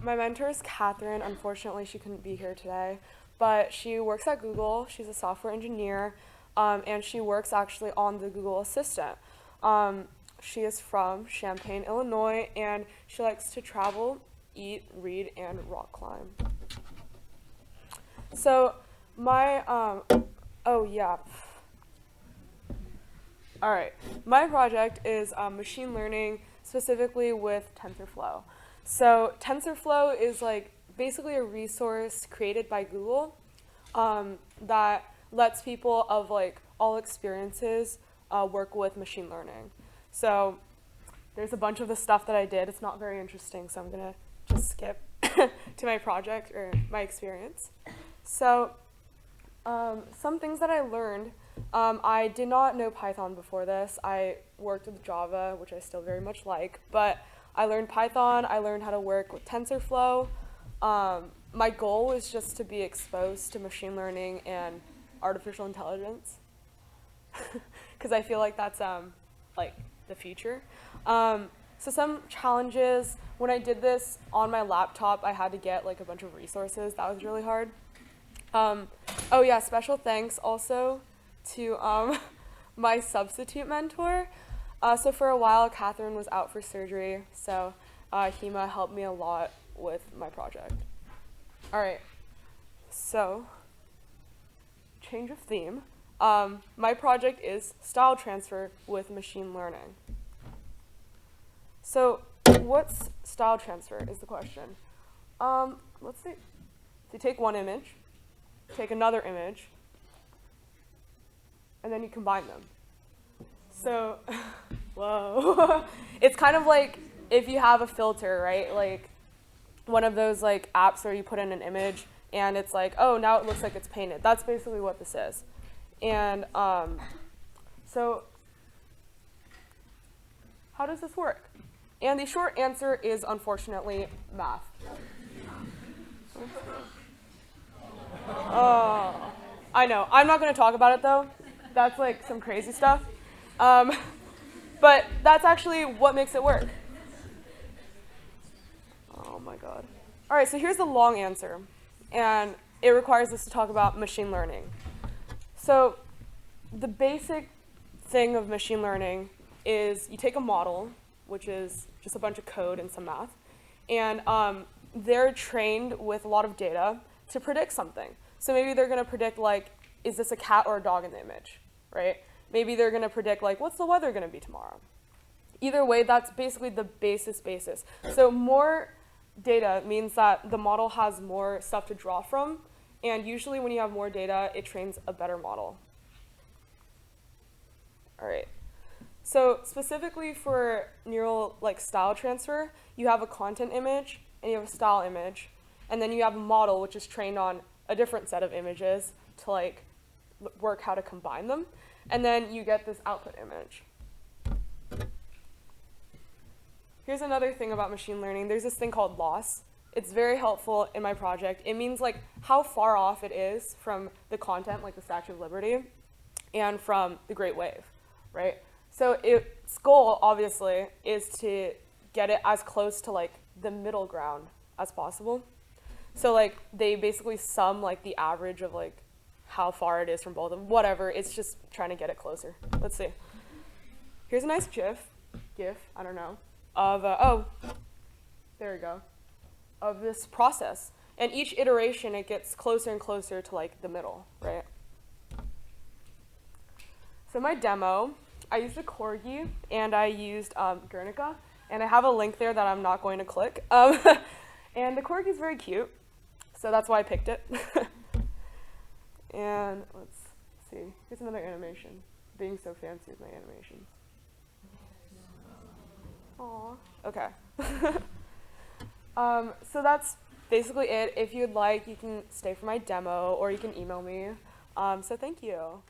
My mentor is Catherine. Unfortunately, she couldn't be here today, but she works at Google. She's a software engineer, and she works actually on the Google Assistant. She is from Champaign, Illinois, and she likes to travel, eat, read, and rock climb. So my, oh yeah. All right, my project is machine learning, specifically with TensorFlow. So TensorFlow is like basically a resource created by Google that lets people of like all experiences work with machine learning. So there's a bunch of the stuff that I did. It's not very interesting, so I'm gonna just skip to my project or my experience. So some things that I learned, I did not know Python before this. I worked with Java, which I still very much like, but I learned Python. I learned how to work with TensorFlow. My goal was just to be exposed to machine learning and artificial intelligence, because I feel like that's like the future. So some challenges, when I did this on my laptop, I had to get like a bunch of resources. That was really hard. Oh yeah, special thanks also to my substitute mentor. So for a while, Catherine was out for surgery, so Hema helped me a lot with my project. All right, so change of theme. My project is style transfer with machine learning. So what's style transfer is the question. Let's see. So you take one image, take another image, and then you combine them. So, whoa. It's kind of like if you have a filter, right? Like one of those like apps where you put in an image and it's like, oh, now it looks like it's painted. That's basically what this is. And so how does this work? And the short answer is, unfortunately, math. Oh, I know. I'm not going to talk about it, though. That's like some crazy stuff. But that's actually what makes it work. Oh, my God. All right, so here's the long answer. And it requires us to talk about machine learning. So the basic thing of machine learning is you take a model, which is just a bunch of code and some math, and they're trained with a lot of data to predict something. So maybe they're going to predict, like, is this a cat or a dog in the image, right? Maybe they're going to predict, like, what's the weather going to be tomorrow? Either way, that's basically the basis. So more data means that the model has more stuff to draw from, and usually when you have more data, it trains a better model. All right. So specifically for neural like style transfer, you have a content image and you have a style image, and then you have a model which is trained on a different set of images to like work how to combine them, and then you get this output image. Here's another thing about machine learning. There's this thing called loss. It's very helpful in my project. It means like how far off it is from the content, like the Statue of Liberty, and from the Great Wave, right? So its goal, obviously, is to get it as close to like the middle ground as possible. So like they basically sum like the average of like how far it is from both of them. Whatever, it's just trying to get it closer. Let's see. Here's a nice GIF, I don't know, of, oh, there we go, of this process. And each iteration, it gets closer and closer to like the middle, right? So my demo, I used a corgi and I used Guernica, and I have a link there that I'm not going to click. And the corgi is very cute, so that's why I picked it. And let's see, here's another animation. Being so fancy with my animations. Aw, okay. So that's basically it. If you'd like, you can stay for my demo or you can email me. So thank you.